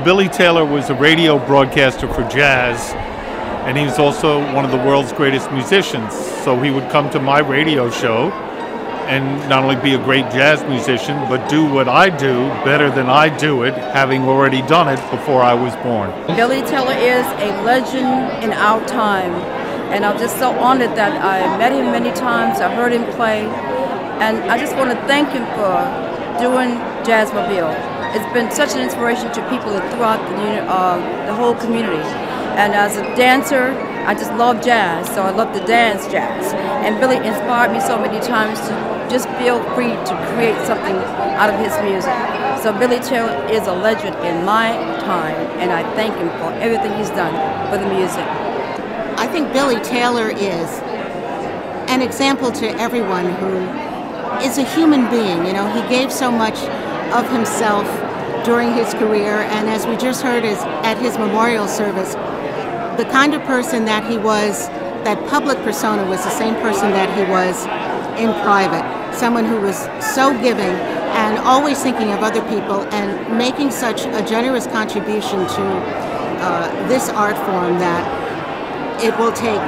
Billy Taylor was a radio broadcaster for jazz, and he was also one of the world's greatest musicians. So he would come to my radio show and not only be a great jazz musician, but do what I do better than I do it, having already done it before I was born. Billy Taylor is a legend in our time, and I'm just so honored that I met him many times, I heard him play, and I just want to thank him for doing Jazzmobile. It's been such an inspiration to people throughout the whole community. And as a dancer, I just love jazz, so I love to dance jazz. And Billy inspired me so many times to just feel free to create something out of his music. So Billy Taylor is a legend in my time, and I thank him for everything he's done for the music. I think Billy Taylor is an example to everyone who is a human being. You know, he gave so much of himself during his career, and as we just heard at his memorial service, the kind of person that he was, that public persona was the same person that he was in private. Someone who was so giving and always thinking of other people and making such a generous contribution to this art form that it will take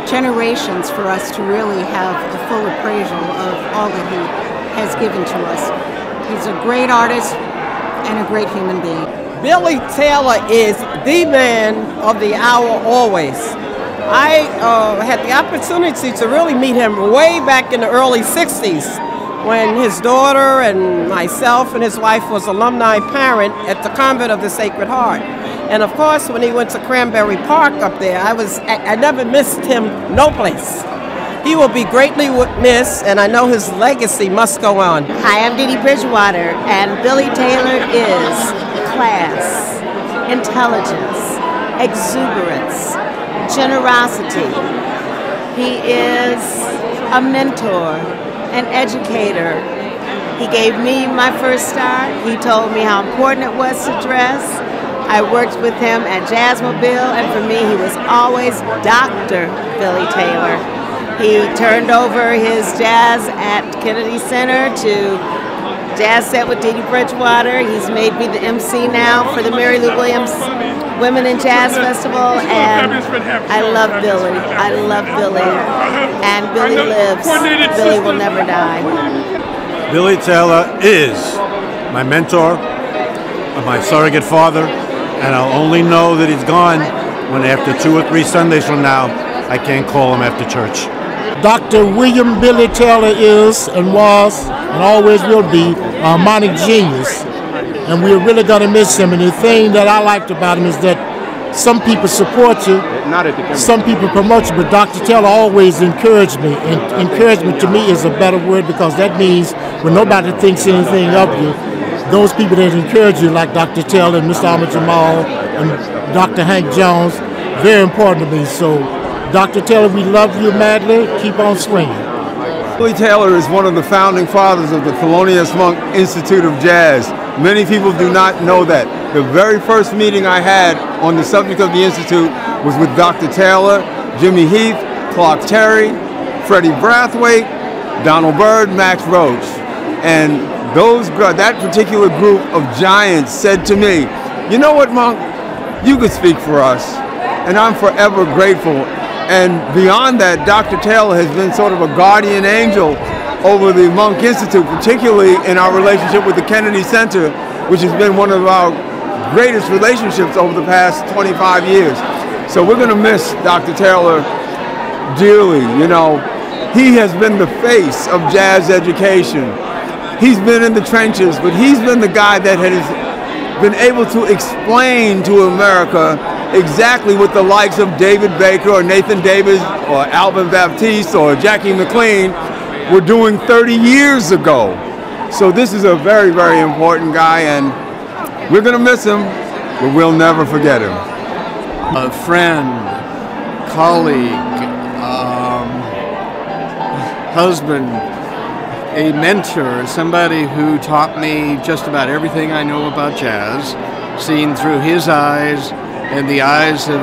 generations for us to really have a full appraisal of all that he has given to us. He's a great artist and a great human being. Billy Taylor is the man of the hour always. I had the opportunity to really meet him way back in the early 60s when his daughter and myself and his wife was alumni parent at the Convent of the Sacred Heart. And of course, when he went to Cranberry Park up there, I never missed him no place. He will be greatly missed, and I know his legacy must go on. Hi, I'm Dee Dee Bridgewater, and Billy Taylor is class, intelligence, exuberance, generosity. He is a mentor, an educator. He gave me my first start. He told me how important it was to dress. I worked with him at Jazzmobile, and for me, he was always Dr. Billy Taylor. He turned over his jazz at Kennedy Center to Jazz Set with Dee Dee Bridgewater. He's made me the MC now for the Mary Lou Williams Women in Jazz Festival, and I love Billy. I love Billy, and Billy lives. Billy will never die. Billy Taylor is my mentor, my surrogate father, and I'll only know that he's gone when after 2 or 3 Sundays from now, I can't call him after church. Dr. William Billy Taylor is and was and always will be a harmonic genius, and we're really going to miss him. And the thing that I liked about him is that some people support you, some people promote you, but Dr. Taylor always encouraged me. And encouragement to me is a better word, because that means when nobody thinks anything of you, those people that encourage you, like Dr. Taylor and Mr. Ahmed Jamal and Dr. Hank Jones, very important to me. So Dr. Taylor, we love you madly. Keep on swinging. Billy Taylor is one of the founding fathers of the Thelonious Monk Institute of Jazz. Many people do not know that. The very first meeting I had on the subject of the Institute was with Dr. Taylor, Jimmy Heath, Clark Terry, Freddie Brathwaite, Donald Byrd, Max Roach. And that particular group of giants said to me, "You know what, Monk? You could speak for us." And I'm forever grateful. And beyond that, Dr. Taylor has been sort of a guardian angel over the Monk Institute, particularly in our relationship with the Kennedy Center, which has been one of our greatest relationships over the past 25 years. So we're going to miss Dr. Taylor dearly. You know, he has been the face of jazz education. He's been in the trenches, but he's been the guy that has been able to explain to America exactly what the likes of David Baker or Nathan Davis or Alvin Baptiste or Jackie McLean were doing 30 years ago. So this is a very, very important guy, and we're going to miss him, but we'll never forget him. A friend, colleague, husband, a mentor, somebody who taught me just about everything I know about jazz, seen through his eyes and the eyes of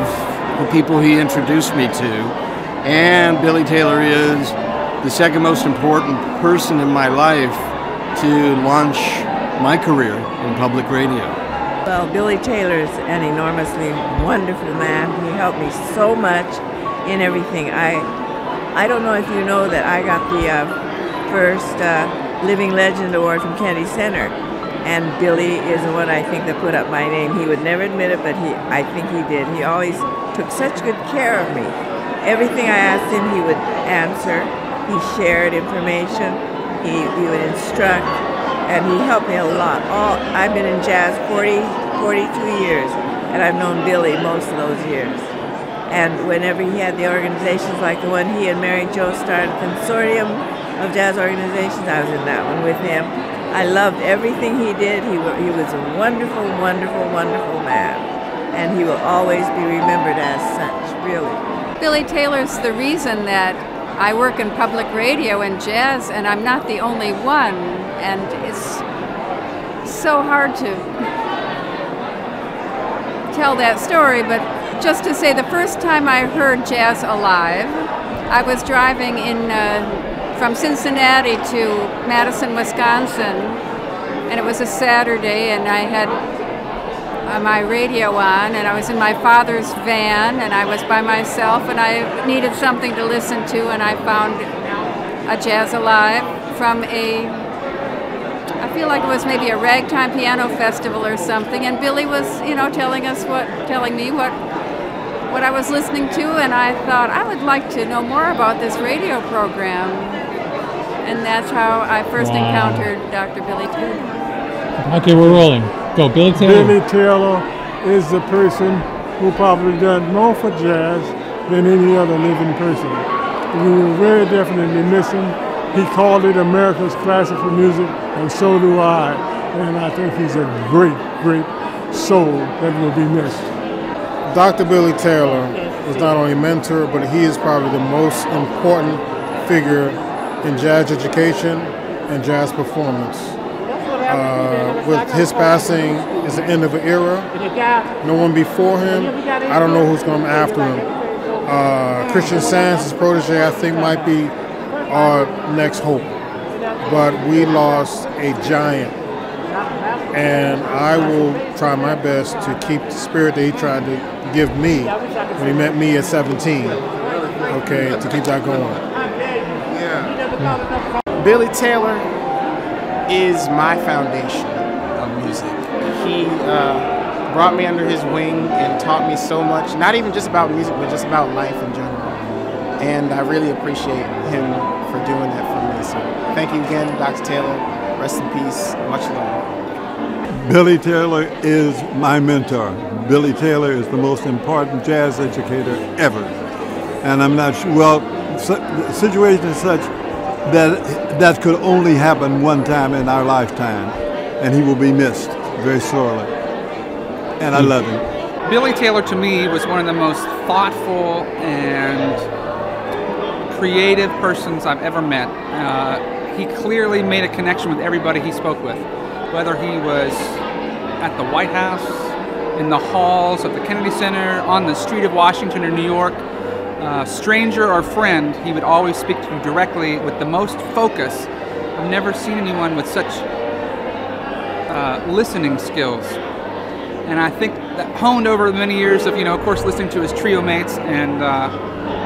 the people he introduced me to. And Billy Taylor is the second most important person in my life to launch my career in public radio. Well, Billy Taylor's an enormously wonderful man. He helped me so much in everything. I don't know if you know that I got the first Living Legend Award from Kennedy Center, and Billy is the one I think that put up my name. He would never admit it, but I think he did. He always took such good care of me. Everything I asked him, he would answer. He shared information. He would instruct, and he helped me a lot. I've been in jazz 42 years, and I've known Billy most of those years. And whenever he had the organizations like the one he and Mary Jo started, a consortium of jazz organizations, I was in that one with him. I loved everything he did. He was a wonderful, wonderful, wonderful man, and he will always be remembered as such, really. Billy Taylor's the reason that I work in public radio and jazz, and I'm not the only one, and it's so hard to tell that story, but just to say the first time I heard jazz alive, I was driving from Cincinnati to Madison, Wisconsin, and it was a Saturday, and I had my radio on, and I was in my father's van, and I was by myself, and I needed something to listen to, and I found a Jazz Alive from I feel like it was maybe a ragtime piano festival or something, and Billy was, telling me what I was listening to, and I thought I would like to know more about this radio program, and that's how I first encountered Dr. Billy Taylor. Okay, we're rolling. Go, Billy Taylor. Billy Taylor is the person who probably done more for jazz than any other living person. We will very definitely miss him. He called it America's classical music, and so do I. And I think he's a great, great soul that will be missed. Dr. Billy Taylor is not only a mentor, but he is probably the most important figure in jazz education and jazz performance. With his passing is the end of an era. No one before him. I don't know who's coming after him. Christian Sands, his protege, I think might be our next hope. But we lost a giant. And I will try my best to keep the spirit that he tried to give me when he met me at 17. Okay, to keep that going. Billy Taylor is my foundation of music. He brought me under his wing and taught me so much, not even just about music, but just about life in general. And I really appreciate him for doing that for me. So thank you again, Dr. Taylor. Rest in peace. Much love. Billy Taylor is my mentor. Billy Taylor is the most important jazz educator ever. And I'm not sure, well, the situation is such that could only happen one time in our lifetime, and he will be missed very sorely. And I love him. Billy Taylor, to me, was one of the most thoughtful and creative persons I've ever met. He clearly made a connection with everybody he spoke with, whether he was at the White House, in the halls of the Kennedy Center, on the street of Washington or New York. Stranger or friend, he would always speak to you directly with the most focus. I've never seen anyone with such listening skills. And I think that honed over the many years of, of course, listening to his trio mates and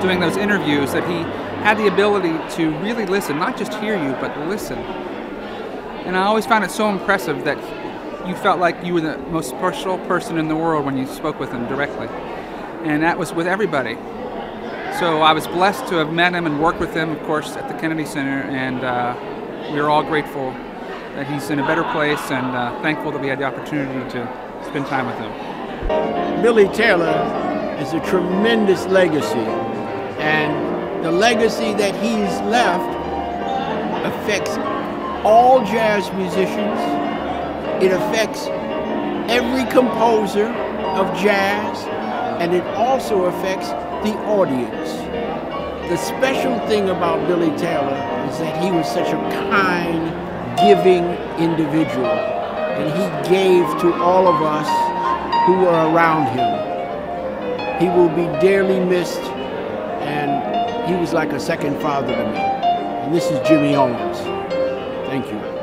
doing those interviews, that he had the ability to really listen, not just hear you, but listen. And I always found it so impressive that you felt like you were the most special person in the world when you spoke with him directly. And that was with everybody. So I was blessed to have met him and worked with him, of course, at the Kennedy Center, and we are all grateful that he's in a better place, and thankful that we had the opportunity to spend time with him. Billy Taylor is a tremendous legacy, and the legacy that he's left affects all jazz musicians. It affects every composer of jazz, and it also affects the audience. The special thing about Billy Taylor is that he was such a kind, giving individual, and he gave to all of us who were around him. He will be dearly missed, and he was like a second father to me. And this is Jimmy Owens. Thank you.